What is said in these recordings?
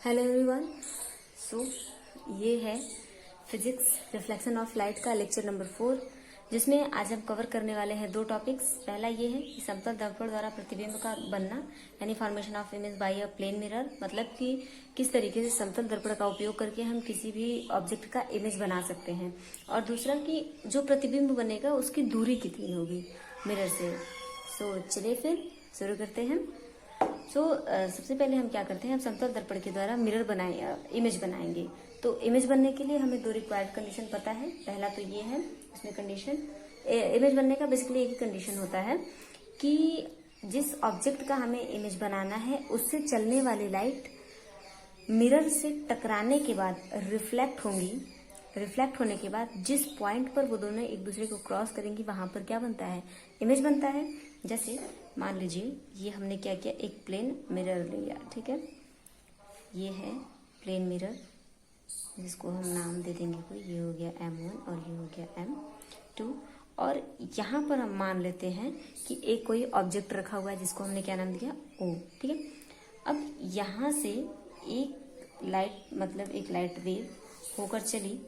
Hello everyone. सो ये है physics reflection of light का लेक्चर नंबर 4, जिसमें आज हम कवर करने वाले हैं दो टॉपिक्स। पहला ये है कि समतल दर्पण द्वारा प्रतिबिंब का बनना यानी formation of image by a plane mirror, मतलब कि किस तरीके से समतल दर्पण का उपयोग करके हम किसी भी ऑब्जेक्ट का इमेज बना सकते हैं। और दूसरा कि जो प्रतिबिंब बनेगा उसकी दूरी कितनी होगी मिरर से। सो चलिए फिर शुरू करते हैं। सबसे पहले हम क्या करते हैं, हम समतल दर्पण के द्वारा मिरर इमेज बनाएंगे। तो इमेज बनने के लिए हमें दो रिक्वायर्ड कंडीशन पता है। पहला तो ये है, इसमें कंडीशन इमेज बनने का बेसिकली एक ही कंडीशन होता है कि जिस ऑब्जेक्ट का हमें इमेज बनाना है उससे चलने वाली लाइट मिरर से टकराने के बाद रिफ्लेक्ट होंगी। रिफ्लेक्ट होने के बाद जिस पॉइंट पर वो दोनों एक दूसरे को क्रॉस करेंगी वहां पर क्या बनता है, इमेज बनता है। जैसे मान लीजिए ये हमने क्या किया, एक प्लेन मिरर लिया, ठीक है। ये है प्लेन मिरर जिसको हम नाम दे देंगे कोई, ये हो गया M1 और ये हो गया M2। और यहाँ पर हम मान लेते हैं कि एक कोई ऑब्जेक्ट रखा हुआ है जिसको हमने क्या नाम दिया, O, ठीक है। अब यहाँ से एक लाइट, मतलब एक लाइट वेव होकर चली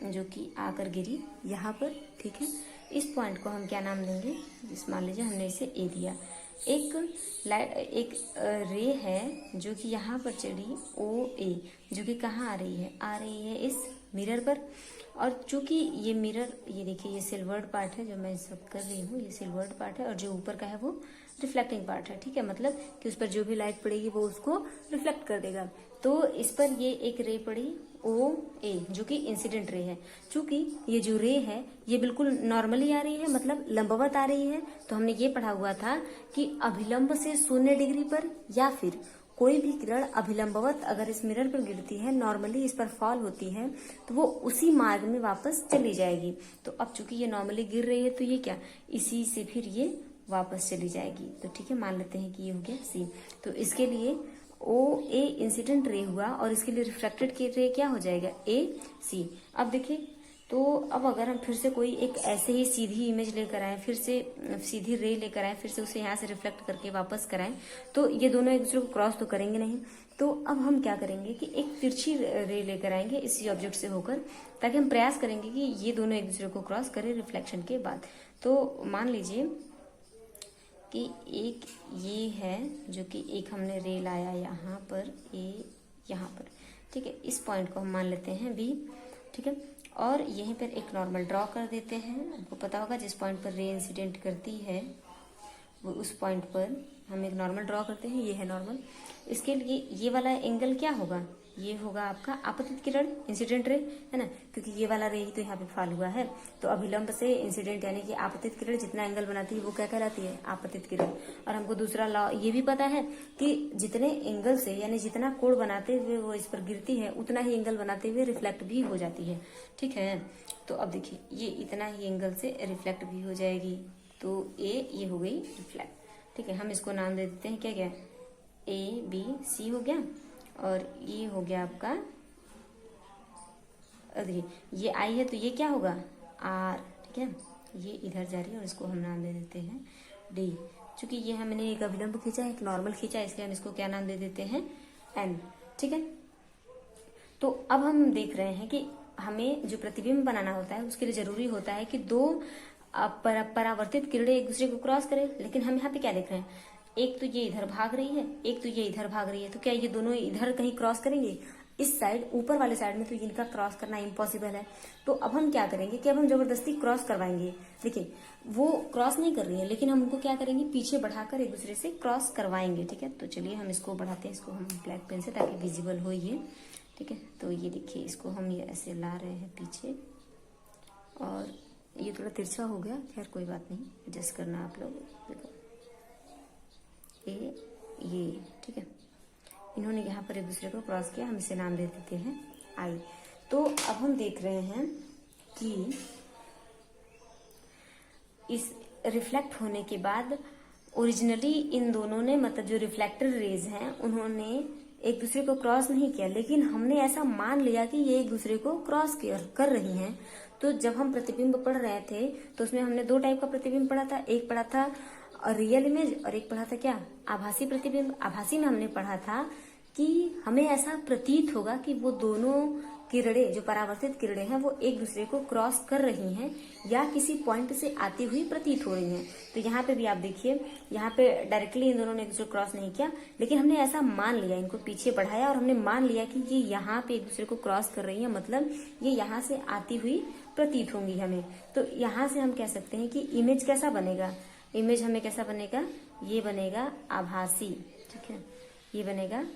जो कि आकर गिरी यहाँ पर, ठीक है। इस पॉइंट को हम क्या नाम देंगे, जिस मान लीजिए हमने इसे ए दिया। एक रे है जो कि यहाँ पर चढ़ी OA, जो कि कहाँ आ रही है इस मिरर पर। और चूंकि ये मिरर, ये देखिए ये सिल्वर्ड पार्ट है जो मैं सब कर रही हूँ, ये सिल्वर्ड पार्ट है और जो ऊपर का है वो रिफ्लेक्टिंग पार्ट है, ठीक है। मतलब कि उस पर जो भी लाइट पड़ेगी वो उसको रिफ्लेक्ट कर देगा। तो इस पर ये एक रे पड़ी OA जो कि इंसिडेंट रे है। चूंकि ये जो रे है ये बिल्कुल नॉर्मली आ रही है, मतलब लंबवत आ रही है। तो हमने ये पढ़ा हुआ था कि अभिलंब से 0 डिग्री पर या फिर कोई भी किरण अभिलंबवत अगर इस मिरर पर गिरती है, नॉर्मली इस पर फॉल होती है, तो वो उसी मार्ग में वापस चली जाएगी। तो अब चूंकि ये नॉर्मली गिर रही है तो ये क्या, इसी से फिर ये वापस चली जाएगी। तो ठीक है, मान लेते हैं कि ये हो गया C। तो इसके लिए OA इंसिडेंट रे हुआ और इसके लिए रिफ्लेक्टेड रे क्या हो जाएगा, AC। अब देखिए, तो अब अगर हम फिर से कोई एक ऐसे ही सीधी इमेज लेकर आए, फिर से सीधी रे लेकर आए, फिर से उसे यहाँ से रिफ्लेक्ट करके वापस कराएं, तो ये दोनों एक दूसरे को क्रॉस तो करेंगे नहीं। तो अब हम क्या करेंगे कि एक तिरछी रे लेकर आएंगे इसी ऑब्जेक्ट से होकर, ताकि हम प्रयास करेंगे कि ये दोनों एक दूसरे को क्रॉस करें रिफ्लेक्शन के बाद। तो मान लीजिए कि एक ये है जो कि एक हमने रे लाया यहाँ पर, यहाँ पर, ठीक है। इस पॉइंट को हम मान लेते हैं B, ठीक है। और यहीं पर एक नॉर्मल ड्रॉ कर देते हैं। आपको पता होगा जिस पॉइंट पर रे इंसिडेंट करती है वो उस पॉइंट पर हम एक नॉर्मल ड्रॉ करते हैं। ये है नॉर्मल। इसके लिए ये वाला एंगल क्या होगा, ये होगा आपका आपतित किरण, इंसिडेंट रे, है ना, क्योंकि ये वाला रे ही तो यहाँ पे फॉल हुआ है। तो अभिलंब से इंसिडेंट यानी कि आपतित किरण जितना एंगल बनाती है वो क्या कहलाती है, आपतित किरण। और हमको दूसरा लॉ ये भी पता है कि जितने एंगल से यानी जितना कोण बनाते हुए वो इस पर गिरती है उतना ही एंगल बनाते हुए रिफ्लेक्ट भी हो जाती है, ठीक है। तो अब देखिए ये इतना ही एंगल से रिफ्लेक्ट भी हो जाएगी। तो ये हो गई रिफ्लेक्ट, ठीक है। हम इसको नाम दे देते हैं क्या क्या, ABC हो गया। और ये हो गया आपका, देखिए ये I है तो ये क्या होगा R, ठीक है। ये इधर जा रही है और इसको हम नाम दे देते हैं D। चूंकि ये हमने एक अभिलंब खींचा, एक नॉर्मल खींचा, इसलिए हम इसको क्या नाम दे देते हैं N, ठीक है। तो अब हम देख रहे हैं कि हमें जो प्रतिबिंब बनाना होता है उसके लिए जरूरी होता है कि दो परावर्तित किरणें एक दूसरे को क्रॉस करें। लेकिन हम यहाँ पे क्या देख रहे हैं, एक तो ये इधर भाग रही है, एक तो ये इधर भाग रही है। तो क्या ये दोनों इधर कहीं क्रॉस करेंगे, इस साइड ऊपर वाले साइड में, तो इनका क्रॉस करना इम्पॉसिबल है। तो अब हम क्या करेंगे कि अब हम जबरदस्ती क्रॉस करवाएंगे। देखिए वो क्रॉस नहीं कर रही है लेकिन हम उनको क्या करेंगे, पीछे बढ़ाकर एक दूसरे से क्रॉस करवाएंगे, ठीक है। तो चलिए हम इसको बढ़ाते हैं, इसको हम ब्लैक पेन से, ताकि विजिबल हो ये, ठीक है। तो ये देखिए इसको हम ये ऐसे ला रहे हैं पीछे, और ये थोड़ा तिरछा हो गया, खैर कोई बात नहीं, एडजस्ट करना आप लोग। देखो ये ठीक है, इन्होंने यहाँ पर एक दूसरे को क्रॉस किया, हम इसे नाम दे देते हैं I। तो अब हम देख रहे हैं कि इस रिफ्लेक्ट होने के बाद ओरिजिनली इन दोनों ने, मतलब जो रिफ्लेक्टर रेज हैं उन्होंने एक दूसरे को क्रॉस नहीं किया, लेकिन हमने ऐसा मान लिया कि ये एक दूसरे को क्रॉस कर रही हैं। तो जब हम प्रतिबिंब पढ़ रहे थे तो उसमें हमने दो टाइप का प्रतिबिंब पढ़ा था, एक पढ़ा था रियल इमेज और एक पढ़ा था क्या, आभासी प्रतिबिंब। आभासी में हमने पढ़ा था कि हमें ऐसा प्रतीत होगा कि वो दोनों किरणें, जो परावर्तित किरणें हैं, वो एक दूसरे को क्रॉस कर रही हैं या किसी पॉइंट से आती हुई प्रतीत हो रही हैं। तो यहाँ पे भी आप देखिए, यहाँ पे डायरेक्टली इन दोनों ने एक दूसरे को क्रॉस नहीं किया, लेकिन हमने ऐसा मान लिया, इनको पीछे बढ़ाया और हमने मान लिया कि ये यहाँ पे एक दूसरे को क्रॉस कर रही है, मतलब ये यहाँ से आती हुई प्रतीत होंगी हमें। तो यहाँ से हम कह सकते हैं कि इमेज कैसा बनेगा, इमेज हमें कैसा बनेगा, ये बनेगा आभासी, ठीक है, ये बनेगा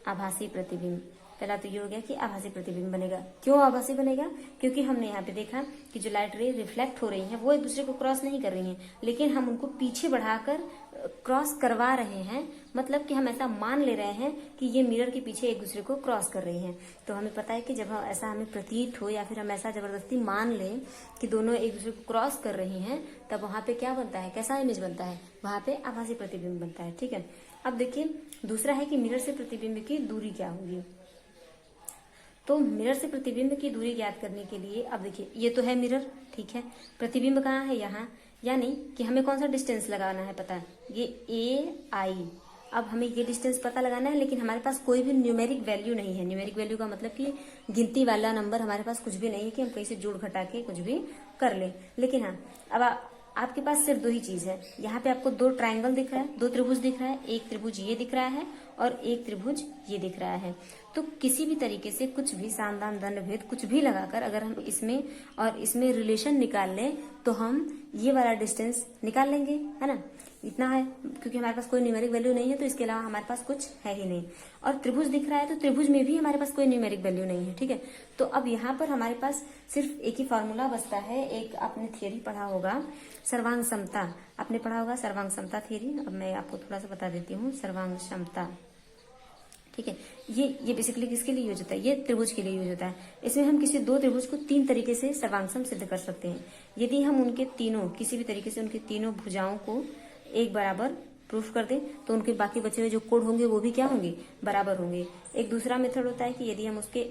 आभासी प्रतिबिंब। पहला तो ये हो गया कि आभासी प्रतिबिंब बनेगा। क्यों आभासी बनेगा? क्योंकि हमने यहाँ पे देखा कि जो लाइट रे रिफ्लेक्ट हो रही हैं वो एक दूसरे को क्रॉस नहीं कर रही हैं, लेकिन हम उनको पीछे बढ़ाकर क्रॉस करवा रहे हैं, मतलब कि हम ऐसा मान ले रहे हैं कि ये मिरर के पीछे एक दूसरे को क्रॉस कर रही हैं। तो हमें पता है कि जब ऐसा हमें प्रतीत हो या फिर हम ऐसा जबरदस्ती मान लें कि दोनों एक दूसरे को क्रॉस कर रही हैं, तब वहां पे क्या बनता है, कैसा इमेज बनता है, वहां पे आभासी प्रतिबिंब बनता है। ठीक है, अब देखिए दूसरा है कि मिरर से प्रतिबिंब की दूरी क्या होगी। तो मिरर से प्रतिबिंब की दूरी ज्ञात करने के लिए अब देखिए, ये तो है मिरर, ठीक है, प्रतिबिंब कहाँ है, यहाँ, यानी कि हमें कौन सा डिस्टेंस लगाना है पता है, ये AI। अब हमें ये डिस्टेंस पता लगाना है, लेकिन हमारे पास कोई भी न्यूमेरिक वैल्यू नहीं है। न्यूमेरिक वैल्यू का मतलब कि गिनती वाला नंबर हमारे पास कुछ भी नहीं है कि हम कहीं से जोड़ घटा के कुछ भी कर ले। लेकिन हाँ, अब आपके पास सिर्फ दो ही चीज है। यहाँ पे आपको दो ट्रायंगल दिख रहा है, दो त्रिभुज दिख रहा है, एक त्रिभुज ये दिख रहा है और एक त्रिभुज ये दिख रहा है। तो किसी भी तरीके से कुछ भी सामदान दंड भेद कुछ भी लगाकर अगर हम इसमें और इसमें रिलेशन निकाल लें तो हम ये वाला डिस्टेंस निकाल लेंगे, है ना। इतना है, क्योंकि हमारे पास कोई न्यूमेरिक वैल्यू नहीं है तो इसके अलावा हमारे पास कुछ है ही नहीं। और त्रिभुज दिख रहा है तो त्रिभुज में भी हमारे पास कोई न्यूमेरिक वैल्यू नहीं है। ठीक है, तो अब यहाँ पर हमारे पास सिर्फ एक ही फॉर्मूला बचता है। एक आपने थियरी पढ़ा होगा सर्वांग समता, आपने पढ़ा होगा सर्वांग समता थियरी। अब मैं आपको थोड़ा सा बता देती हूँ सर्वांग क्षमता। ठीक है, ये बेसिकली किसके लिए यूज होता है, ये त्रिभुज के लिए यूज होता है। इसमें हम किसी दो त्रिभुज को तीन तरीके से सर्वांगसम सिद्ध कर सकते हैं। यदि हम उनके तीनों किसी भी तरीके से उनके तीनों भुजाओं को एक बराबर प्रूफ कर दें तो उनके बाकी बचे हुए जो कोण होंगे वो भी क्या होंगे, बराबर होंगे। एक दूसरा मेथड होता है कि यदि हम उसके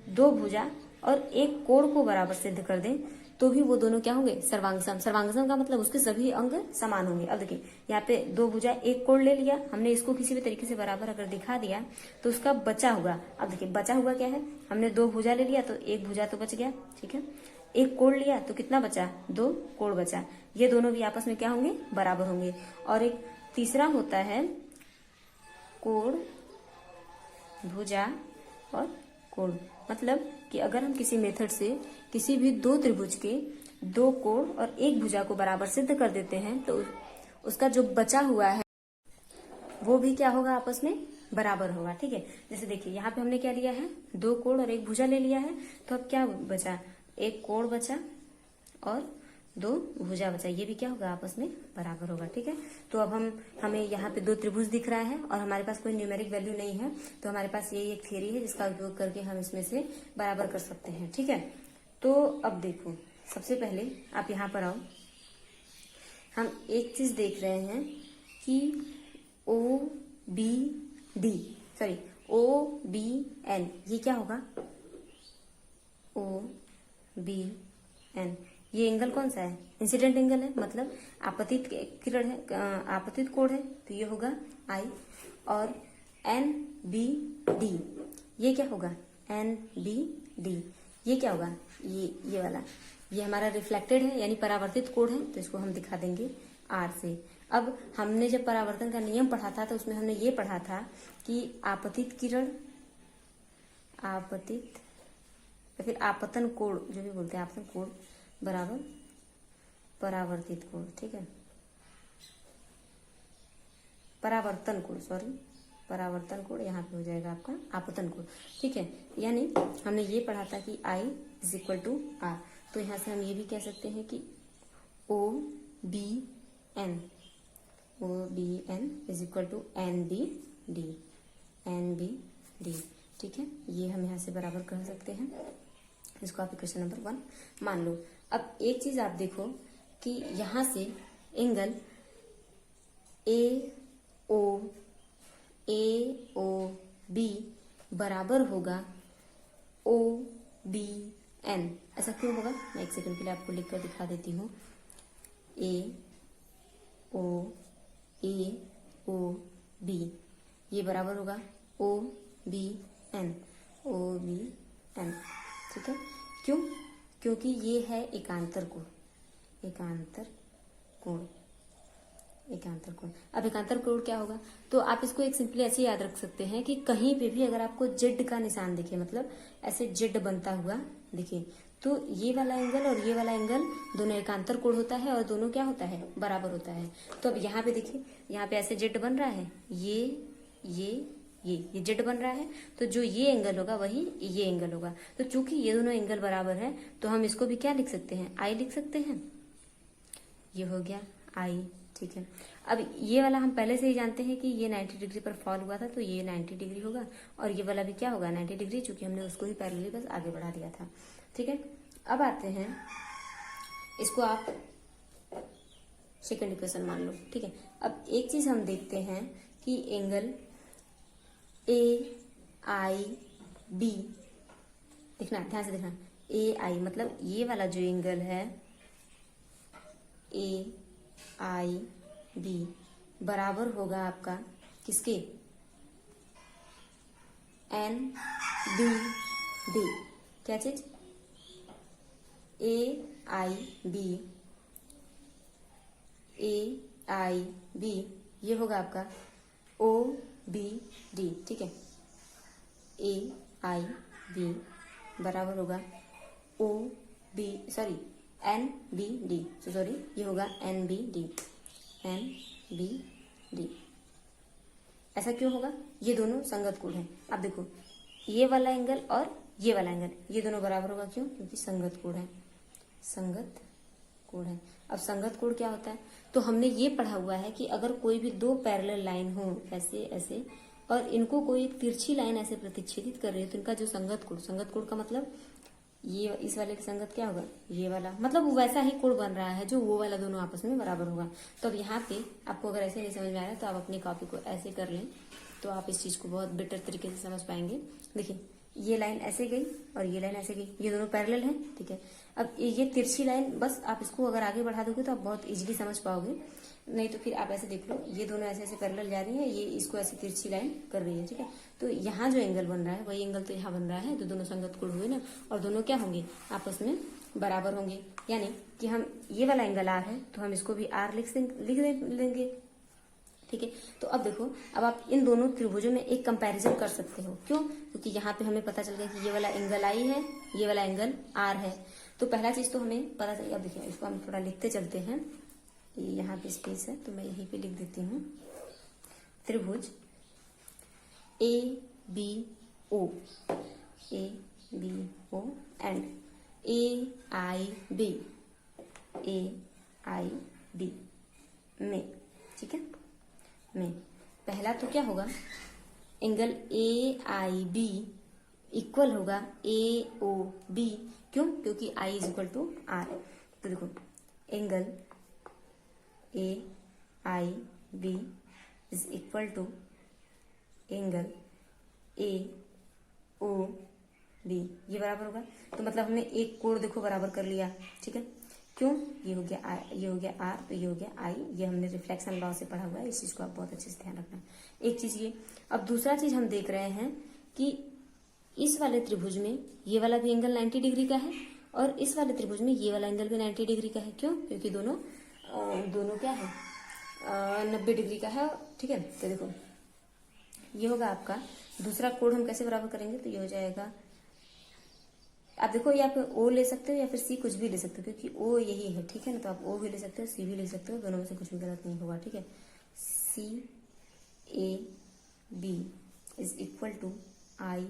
दो भुजा और एक कोण को बराबर सिद्ध कर दें तो भी वो दोनों क्या होंगे, सर्वांगसम। सर्वांगसम का मतलब उसके सभी अंग समान होंगे। अब देखिए यहाँ पे दो भुजा एक कोण ले लिया हमने, इसको किसी भी तरीके से बराबर अगर दिखा दिया तो उसका बचा हुआ, अब देखिए बचा हुआ क्या है, हमने दो भुजा ले लिया तो एक भुजा तो बच गया, ठीक है, एक कोण लिया तो कितना बचा, दो कोण बचा। ये दोनों भी आपस में क्या होंगे, बराबर होंगे। और एक तीसरा होता है कोण भुजा और कोण, मतलब कि अगर हम किसी मेथड से किसी भी दो त्रिभुज के दो कोण और एक भुजा को बराबर सिद्ध कर देते हैं तो उसका जो बचा हुआ है वो भी क्या होगा, आपस में बराबर होगा। ठीक है, जैसे देखिए यहाँ पे हमने क्या लिया है, दो कोण और एक भुजा ले लिया है, तो अब क्या बचा, एक कोण बचा और दो भुजा बचा, ये भी क्या होगा, आपस में बराबर होगा। ठीक है, तो अब हमें यहाँ पे दो त्रिभुज दिख रहा है और हमारे पास कोई न्यूमेरिक वैल्यू नहीं है, तो हमारे पास यही एक थ्योरी है जिसका उपयोग करके हम इसमें से बराबर कर सकते हैं। ठीक है, तो अब देखो सबसे पहले आप यहाँ पर आओ, हम एक चीज देख रहे हैं कि OBN ये क्या होगा, OBN ये एंगल कौन सा है, इंसिडेंट एंगल है, मतलब आपतित किरण है, आपतित कोण है, तो ये होगा I। और NBD ये क्या होगा, NBD ये क्या होगा, ये वाला, ये हमारा रिफ्लेक्टेड है यानी परावर्तित कोण है, तो इसको हम दिखा देंगे R से। अब हमने जब परावर्तन का नियम पढ़ा था तो उसमें हमने ये पढ़ा था कि आपतित किरण, आपतित या फिर आपतन कोण जो भी बोलते हैं, आपतन कोण बराबर परावर्तित कोण। ठीक है, परावर्तन कोण, परावर्तन कोण यहाँ पे हो जाएगा आपका आपतन कोण। ठीक है, यानी हमने ये पढ़ा था कि I is equal to R, तो यहाँ से हम ये भी कह सकते हैं कि OBN is equal to NBD। ठीक है, ये हम यहाँ से बराबर कर सकते हैं, इसको आप क्वेश्चन नंबर 1 मान लो। अब एक चीज आप देखो कि यहाँ से एंगल AOB बराबर होगा OBN। ऐसा क्यों होगा, मैं एक सेकंड के लिए आपको लिखकर दिखा देती हूँ। AOB ये बराबर होगा O B N, O B N, ठीक है। क्यों? क्योंकि ये है एकांतर कोण, एकांतर कोण, एकांतर कोण। अब एकांतर कोण क्या होगा, तो आप इसको एक सिंपली ऐसे याद रख सकते हैं कि कहीं पे भी अगर आपको जेड का निशान दिखे, मतलब ऐसे जेड बनता हुआ दिखे, तो ये वाला एंगल और ये वाला एंगल दोनों एकांतर कोण होता है और दोनों क्या होता है, बराबर होता है। तो अब यहाँ पे देखिए, यहाँ पे ऐसे जेड बन रहा है, ये जेड बन रहा है, तो जो ये एंगल होगा वही ये एंगल होगा। तो चूंकि ये दोनों एंगल बराबर है, तो हम इसको भी क्या लिख सकते हैं, आई लिख सकते हैं। ये हो गया आई, ठीक है। अब ये वाला हम पहले से ही जानते हैं कि ये 90 डिग्री पर फॉल हुआ था, तो ये 90 डिग्री होगा, और ये वाला भी क्या होगा, 90 डिग्री, चूंकि हमने उसको ही पैरेलली बस आगे बढ़ा दिया था, ठीक है। अब आते हैं, इसको आप सेकंड इक्वेशन मान लो, ठीक है। अब एक चीज हम देखते हैं कि एंगल ए आई बी, देखना ध्यान से देखना, ए आई मतलब ये वाला जो एंगल है ए आई बी बराबर होगा आपका किसके, एन बी डी, क्या चीज, ए I B, A I B, ये होगा आपका ओ बी डी, ठीक है। ए आई बी बराबर होगा O B sorry N B D, sorry ये होगा N B D, N B D. ऐसा क्यों होगा, ये दोनों संगत कोण हैं। अब देखो ये वाला एंगल और ये वाला एंगल, ये दोनों बराबर होगा, क्यों, क्योंकि संगत कोण है, संगत कोण है। अब संगत कोण क्या होता है, तो हमने ये पढ़ा हुआ है कि अगर कोई भी दो पैरेलल लाइन हो ऐसे ऐसे, और इनको कोई एक तिरछी लाइन ऐसे प्रतिच्छेदित कर रही है, तो इनका जो संगत कोण का मतलब ये इस वाले का संगत क्या होगा, ये वाला, मतलब वो वैसा ही कोण बन रहा है जो वो वाला दोनों आपस में बराबर होगा। तो अब यहाँ पे आपको अगर ऐसे नहीं समझ में आ रहा है, तो आप अपनी कॉपी को ऐसे कर लें, तो आप इस चीज को बहुत बेटर तरीके से समझ पाएंगे। देखिए ये लाइन ऐसे गई और ये लाइन ऐसे गई, ये दोनों पैरेलल हैं, ठीक है। अब ये तिरछी लाइन, बस आप इसको अगर आगे बढ़ा दोगे तो आप बहुत इजीली समझ पाओगे, नहीं तो फिर आप ऐसे देख लो, ये दोनों ऐसे ऐसे पैरेलल जा रही है, ये इसको ऐसे तिरछी लाइन कर रही है, ठीक है। तो यहाँ जो एंगल बन रहा है वही एंगल तो यहाँ बन रहा है, तो दोनों संगत कोण हुए ना, और दोनों क्या होंगे, आपस में बराबर होंगे। यानी कि हम ये वाला एंगल आर है, तो हम इसको भी आर लिख लेंगे, ठीक है। तो अब देखो, अब आप इन दोनों त्रिभुजों में एक कंपैरिजन कर सकते हो, क्यों, क्योंकि यहाँ पे हमें पता चल गया कि ये वाला एंगल आई है, ये वाला एंगल आर है। तो पहला चीज तो हमें पता चल गया। अब देखिए इसको हम थोड़ा लिखते चलते हैं, यहाँ पे स्पेस है तो मैं यहीं पे लिख देती हूँ, त्रिभुज A B O, A B O and A I B, A I B में, ठीक है, में पहला तो क्या होगा, angle A I B equal होगा ए ओ बी, क्यों, क्योंकि I is equal to R. तो देखो angle A I B is equal to angle A O B, ये बराबर होगा। तो मतलब हमने एक कोण देखो बराबर कर लिया, ठीक है। क्यों, ये हो गया आर, ये हो गया आर, तो ये हो गया आई, ये हमने रिफ्लेक्शन लॉ से पढ़ा हुआ है, इस चीज को आप बहुत अच्छे से ध्यान रखना। एक चीज ये। अब दूसरा चीज हम देख रहे हैं कि इस वाले त्रिभुज में ये वाला भी एंगल 90 डिग्री का है, और इस वाले त्रिभुज में ये वाला एंगल भी 90 डिग्री का है। क्यों, क्योंकि दोनों क्या है, 90 डिग्री का है, ठीक है। तो देखो ये होगा आपका दूसरा कोण, हम कैसे बराबर करेंगे, तो ये हो जाएगा, आप देखो या फिर ओ ले सकते हो या फिर सी, कुछ भी ले सकते हो, क्योंकि ओ यही है, ठीक है ना। तो आप ओ भी ले सकते हो, सी भी ले सकते हो, दोनों में से कुछ भी गलत नहीं होगा, ठीक है। C A B is equal to I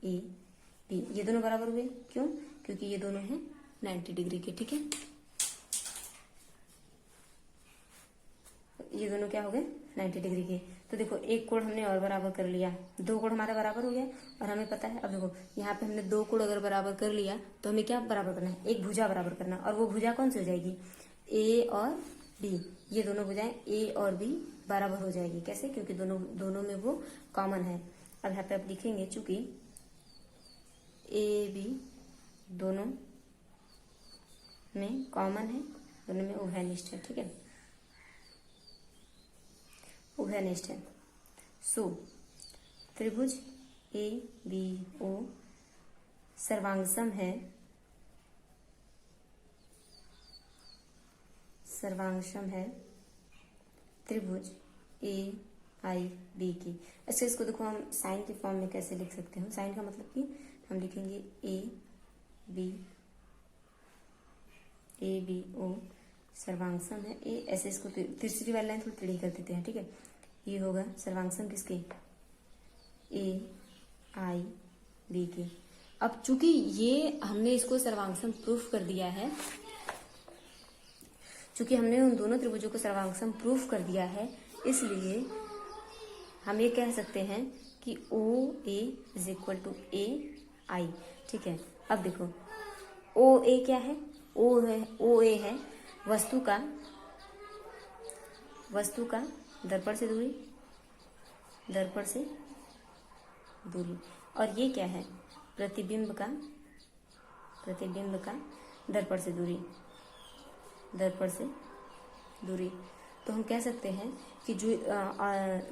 A B, ये दोनों बराबर हुए, क्यों, क्योंकि ये दोनों हैं 90 डिग्री के, ठीक है। ये दोनों क्या हो गए, 90 डिग्री के। तो देखो एक कोण हमने और बराबर कर लिया, दो कोण हमारा बराबर हो गया, और हमें पता है, अब देखो यहाँ पे हमने दो कोण अगर बराबर कर लिया, तो हमें क्या बराबर करना है, एक भुजा बराबर करना, और वो भुजा कौन सी हो जाएगी, ए और बी, ये दोनों भुजाएं ए और बी बराबर हो जाएगी। कैसे, क्योंकि दोनों में वो कॉमन है। अब यहाँ पे आप लिखेंगे, चूंकि ए बी दोनों में कॉमन है, दोनों में उभयनिष्ठ है, ठीक है, उभयनिष्ठ है। सो त्रिभुज ए बी ओ सर्वांगसम है, सर्वांगसम है त्रिभुज ए आई बी की। अच्छा, इसको देखो हम साइन के फॉर्म में कैसे लिख सकते हैं। साइन का मतलब कि हम लिखेंगे ए बी ओ सर्वांगसम है ए, ऐसे इसको तीसरी वाली लाइन थोड़ी टेढ़ी कर देते हैं, ठीक है। ये होगा सर्वांगसम किसके, ए आई बी के। अब चूंकि ये हमने इसको सर्वांगसम प्रूफ कर दिया है, चूंकि हमने उन दोनों त्रिभुजों को सर्वांगसम प्रूफ कर दिया है, इसलिए हम ये कह सकते हैं कि ओ ए इज इक्वल टू ए आई, ठीक है। अब देखो ओ ए क्या है, ओ ए है वस्तु का दर्पण से दूरी, और ये क्या है, प्रतिबिंब का दर्पण से दूरी। तो हम कह सकते हैं कि जो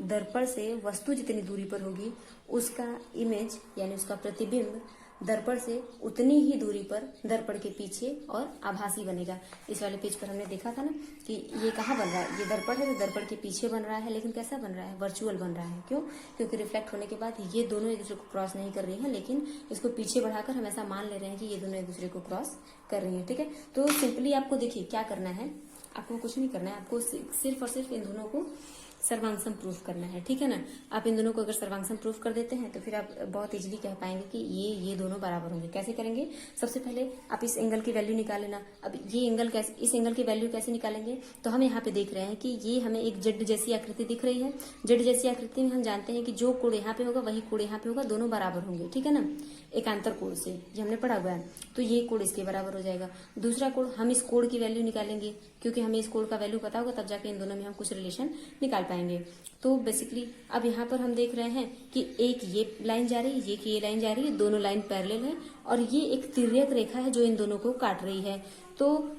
दर्पण से वस्तु जितनी दूरी पर होगी उसका इमेज यानी उसका प्रतिबिंब दर्पण से उतनी ही दूरी पर दर्पण के पीछे और आभासी बनेगा। इस वाले पेज पर हमने देखा था ना कि ये कहाँ बन रहा है, ये दर्पण है तो दर्पण के पीछे बन रहा है, लेकिन कैसा बन रहा है, वर्चुअल बन रहा है। क्यों? क्योंकि रिफ्लेक्ट होने के बाद ये दोनों एक दूसरे को क्रॉस नहीं कर रही है, लेकिन इसको पीछे बढ़ाकर हम ऐसा मान ले रहे हैं कि ये दोनों एक दूसरे को क्रॉस कर रही है, ठीक है। तो सिंपली आपको देखिए क्या करना है, आपको कुछ नहीं करना है, आपको सिर्फ और सिर्फ इन दोनों को सर्वांगसम प्रूफ करना है, ठीक है ना। आप इन दोनों को अगर सर्वांगसम प्रूफ कर देते हैं तो फिर आप बहुत इजीली कह पाएंगे कि ये दोनों बराबर होंगे। कैसे करेंगे, सबसे पहले आप इस एंगल की वैल्यू निकाल लेना। अब ये एंगल कैसे, इस एंगल की वैल्यू कैसे निकालेंगे, तो हम यहाँ पे देख रहे हैं कि ये हमें एक जेड जैसी आकृति दिख रही है। जेड जैसी आकृति में हम जानते हैं कि जो कोण यहाँ पे होगा वही कोण यहाँ पे होगा, दोनों बराबर होंगे, ठीक है ना, एकांतर कोण से, ये हमने पढ़ा हुआ है। तो ये कोण इसके बराबर हो जाएगा। दूसरा कोण, हम इस कोण की वैल्यू निकालेंगे, क्योंकि हमें इस कोण का वैल्यू पता होगा, तब जाके इन दोनों में हम कुछ रिलेशन निकाल पाएंगे। तो बेसिकली अब यहाँ पर हम देख रहे हैं कि एक ये लाइन जा रही है, ये लाइन जा रही है, दोनों लाइन पैरेलल है, और ये एक तिर्यक रेखा है जो इन दोनों को काट रही है। तो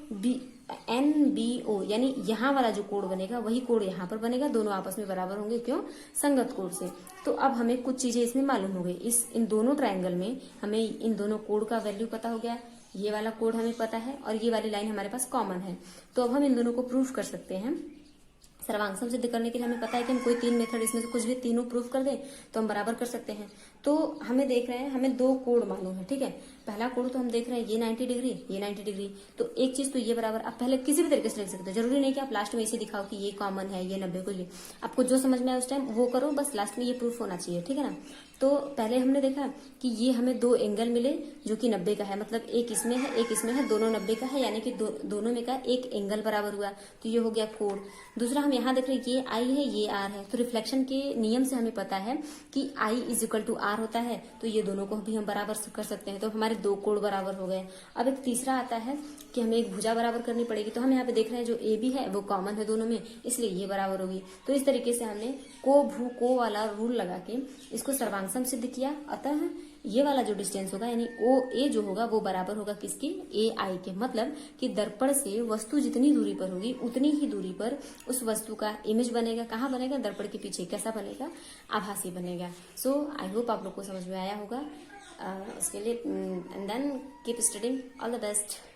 NBO यानी यहाँ वाला जो कोण बनेगा वही कोण यहाँ पर बनेगा, दोनों आपस में बराबर होंगे। क्यों? संगत कोण से। तो अब हमें कुछ चीजें इसमें मालूम हो गई, इन दोनों ट्रायंगल में हमें इन दोनों कोण का वैल्यू पता हो गया, ये वाला कोण हमें पता है और ये वाली लाइन हमारे पास कॉमन है। तो अब हम इन दोनों को प्रूफ कर सकते हैं। सर्वांगसम सिद्ध करने के लिए हमें पता है कि हम कोई 3 मेथड इसमें से कुछ भी तीनों प्रूफ कर दें तो हम बराबर कर सकते हैं। तो हमें देख रहे हैं, हमें 2 कोण मालूम है, ठीक है। पहला कोण तो हम देख रहे हैं ये 90 डिग्री, ये 90 डिग्री। तो एक चीज तो ये बराबर, आप पहले किसी भी तरीके से लिख सकते हो, जरूरी नहीं कि आप लास्ट में इसे दिखाओ कि ये कॉमन है, ये 90 को ये, आपको जो समझ में आए उस टाइम वो करो, बस लास्ट में ये प्रूफ होना चाहिए, ठीक है ना। तो पहले हमने देखा कि ये हमें 2 एंगल मिले जो कि 90 का है, मतलब एक इसमें है एक इसमें है, दोनों 90 का है, यानी कि दोनों में का एक एंगल बराबर हुआ, तो ये हो गया कोण। दूसरा हम यहाँ देख रहे हैं ये आई है ये आर है, तो रिफ्लेक्शन के नियम से हमें पता है कि आई इज इक्वल टू आर होता है, तो ये दोनों को भी हम बराबर कर सकते हैं। तो हमारे 2 कोण बराबर हो गए। अब एक तीसरा आता है कि हमें एक भुजा बराबर करनी पड़ेगी, तो हम यहाँ पे देख रहे हैं जो ए बी है वो कॉमन है दोनों में, इसलिए ये बराबर होगी। तो इस तरीके से हमने को वाला रूल लगा के इसको सर्वांगसम सिद्ध किया। अतः ये वाला जो डिस्टेंस होगा यानी ओ ए जो होगा वो बराबर होगा किसके, ए आई के। मतलब कि दर्पण से वस्तु जितनी दूरी पर होगी उतनी ही दूरी पर उस वस्तु का इमेज बनेगा। कहाँ बनेगा? दर्पण के पीछे। कैसा बनेगा? आभासी बनेगा। सो आई होप आप लोग को समझ में आया होगा। इसके लिए and then keep studying. All the best.